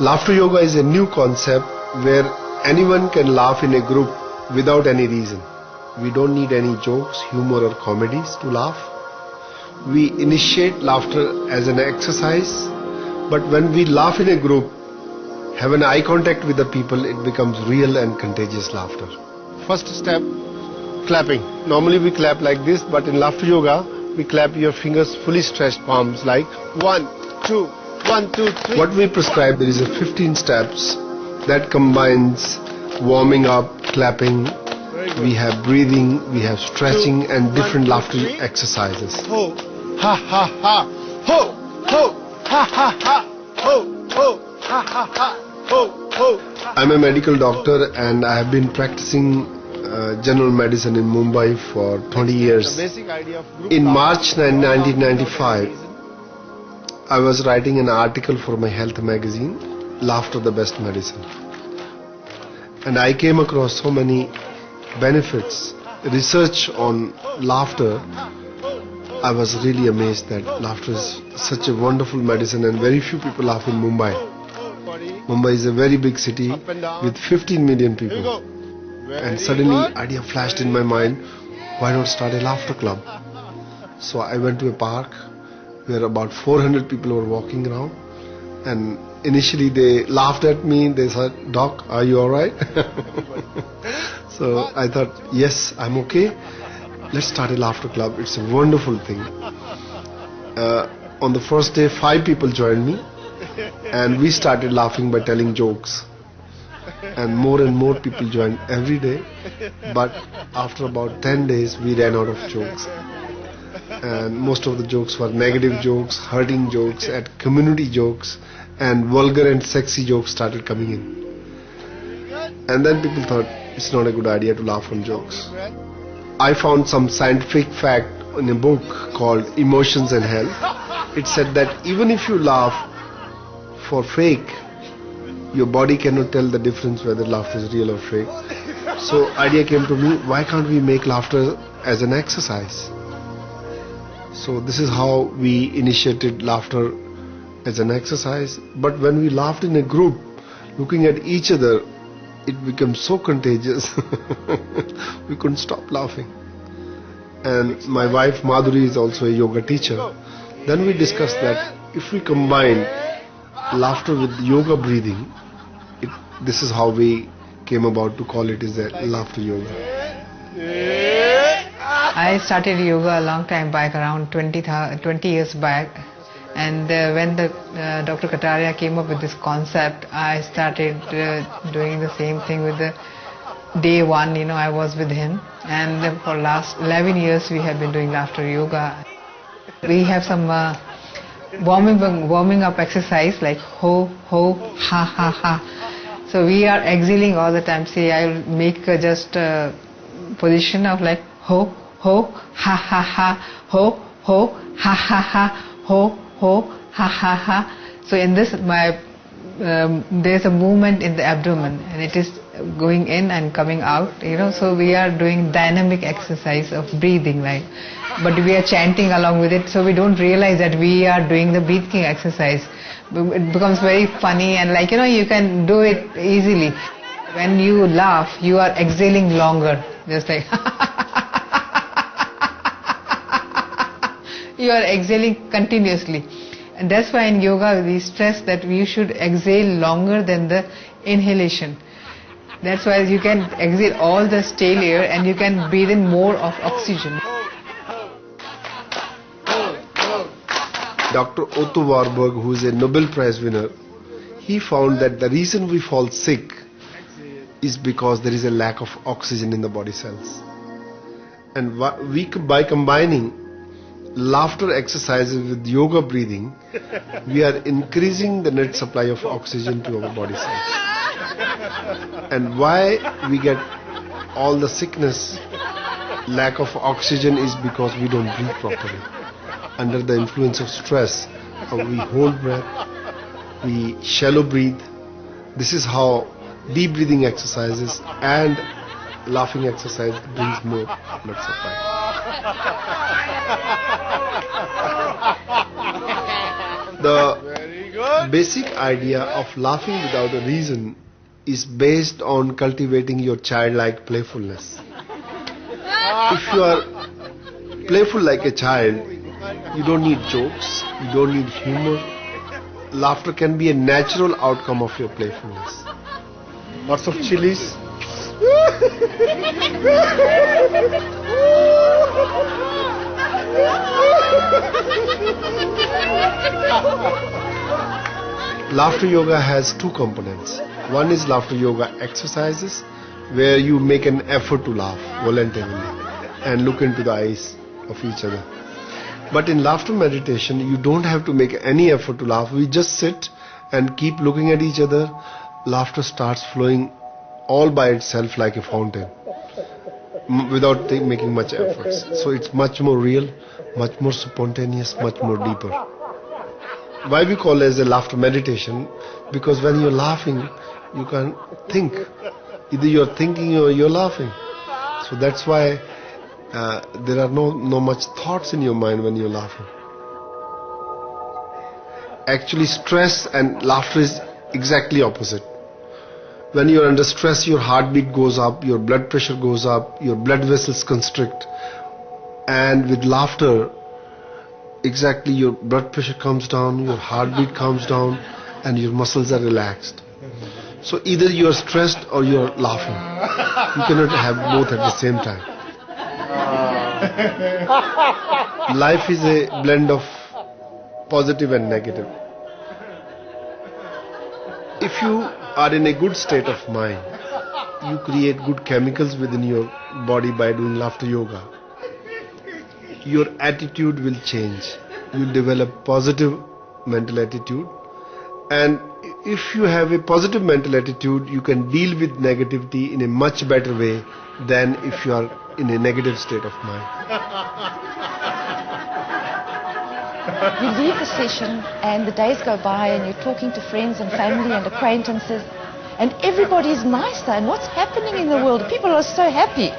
Laughter yoga is a new concept where anyone can laugh in a group without any reason. We don't need any jokes, humor or comedies to laugh. We initiate laughter as an exercise, but when we laugh in a group, have an eye contact with the people, it becomes real and contagious laughter. First step, clapping. Normally we clap like this, but in laughter yoga, we clap your fingers fully stretched palms like 1, 2, 1, 2, 3. What we prescribe, there is a 15 steps that combines warming up, clapping, we have breathing, we have stretching and different laughter exercises. Ho, ha, ha, ha, ho, ho, ha, ha, ha, ho, ho, ha, ha, ha, ho, ho. I'm a medical doctor and I have been practicing general medicine in Mumbai for 20 years. In March 1995, I was writing an article for my health magazine, Laughter the Best Medicine. And I came across so many benefits, research on laughter. I was really amazed that laughter is such a wonderful medicine and very few people laugh in Mumbai. Mumbai is a very big city with 15 million people. And suddenly idea flashed in my mind, why not start a laughter club? So I went to a park where about 400 people were walking around, and initially they laughed at me. They said, "Doc, are you alright?" So I thought, yes, I'm okay. Let's start a laughter club. It's a wonderful thing. On the first day, 5 people joined me and we started laughing by telling jokes. And more people joined every day. But after about 10 days, we ran out of jokes. And most of the jokes were negative jokes, hurting jokes, and community jokes, and vulgar and sexy jokes started coming in. And then people thought it's not a good idea to laugh on jokes. I found some scientific fact in a book called Emotions and Health. It said that even if you laugh for fake, your body cannot tell the difference whether laughter is real or fake. So idea came to me, why can't we make laughter as an exercise? So this is how we initiated laughter as an exercise. But when we laughed in a group, looking at each other, it became so contagious. We couldn't stop laughing. And my wife Madhuri is also a yoga teacher. Then we discussed that if we combine laughter with yoga breathing, this is how we came about to call it as a laughter yoga. I started yoga a long time back, around 20 years back. And when Dr. Kataria came up with this concept, I started doing the same thing with the day one, I was with him. And for last 11 years, we have been doing laughter yoga. We have some warming up exercise like ho, ho, ha, ha, ha. So we are exhaling all the time. See, I will make just a position of like ho, ho, ha, ha, ha, ho, ho, ha, ha, ha, ho, ho, ha, ha, ha. So in this, there's a movement in the abdomen and it is going in and coming out, so we are doing dynamic exercise of breathing, like, but we are chanting along with it, so we don't realize that we are doing the breathing exercise. It becomes very funny and you can do it easily. When you laugh, you are exhaling longer, just like you are exhaling continuously. And that's why in yoga we stress that you should exhale longer than the inhalation. That's why you can exhale all the stale air and you can breathe in more of oxygen. Dr. Otto Warburg, who is a Nobel Prize winner, he found that the reason we fall sick is because there is a lack of oxygen in the body cells. And by combining laughter exercises with yoga breathing, we are increasing the net supply of oxygen to our body cells. And why we get all the sickness, lack of oxygen, is because we don't breathe properly. Under the influence of stress, we hold breath, we shallow breathe. This is how deep breathing exercises and laughing exercise brings more blood supply. The basic idea of laughing without a reason is based on cultivating your childlike playfulness. If you are playful like a child, you don't need jokes, you don't need humor. Laughter can be a natural outcome of your playfulness. Lots of chilies. Laughter yoga has two components. One is laughter yoga exercises, where you make an effort to laugh voluntarily and look into the eyes of each other. But in laughter meditation, you don't have to make any effort to laugh. We just sit and keep looking at each other. Laughter starts flowing all by itself like a fountain, without making much efforts. So it's much more real, much more spontaneous, much more deeper. Why we call it as a laughter meditation? Because when you're laughing, you can think. Either you're thinking or you're laughing. So that's why there are no much thoughts in your mind when you're laughing. Actually, stress and laughter is exactly opposite. When you're under stress, your heartbeat goes up, your blood pressure goes up, your blood vessels constrict. And with laughter, exactly, your blood pressure comes down, your heartbeat comes down, and your muscles are relaxed. So either you're stressed or you're laughing. You cannot have both at the same time. Life is a blend of positive and negative. If you are in a good state of mind, you create good chemicals within your body by doing laughter yoga. Your attitude will change. You develop positive mental attitude. And if you have a positive mental attitude, you can deal with negativity in a much better way than if you are in a negative state of mind. You leave the session and the days go by and you're talking to friends and family and acquaintances and everybody's nicer and what's happening in the world? People are so happy.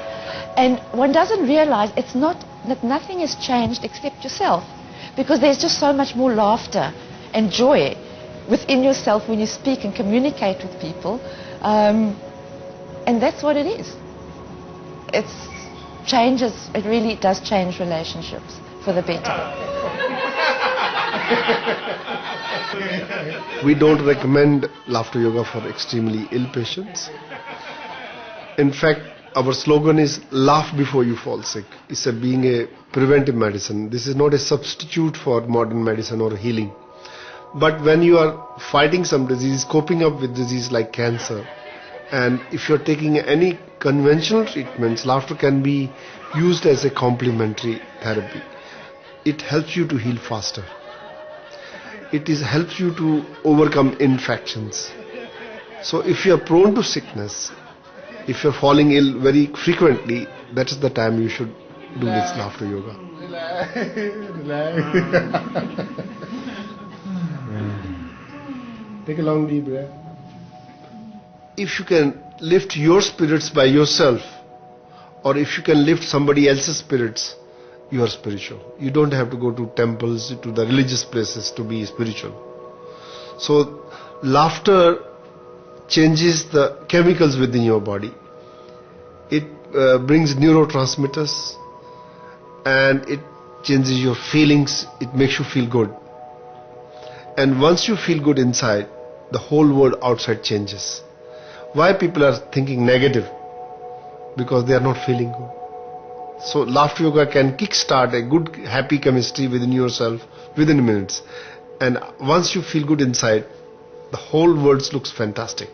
And one doesn't realize it's not that nothing has changed except yourself, because there's just so much more laughter and joy within yourself when you speak and communicate with people. And that's what it is. It really does change relationships for the better. We don't recommend laughter yoga for extremely ill patients. In fact, our slogan is laugh before you fall sick. It's being a preventive medicine. This is not a substitute for modern medicine or healing. But when you are fighting some disease, coping up with disease like cancer, and if you're taking any conventional treatments, laughter can be used as a complementary therapy. It helps you to heal faster. It helps you to overcome infections. So if you are prone to sickness, if you're falling ill very frequently, that is the time you should do this laughter yoga. Take a long deep breath. If you can lift your spirits by yourself, or if you can lift somebody else's spirits, you are spiritual. You don't have to go to temples, to the religious places to be spiritual. So laughter changes the chemicals within your body. It brings neurotransmitters and it changes your feelings. It makes you feel good. And once you feel good inside, the whole world outside changes. Why people are thinking negative? Because they are not feeling good. So laughter yoga can kickstart a good happy chemistry within yourself within minutes. And once you feel good inside, the whole world looks fantastic.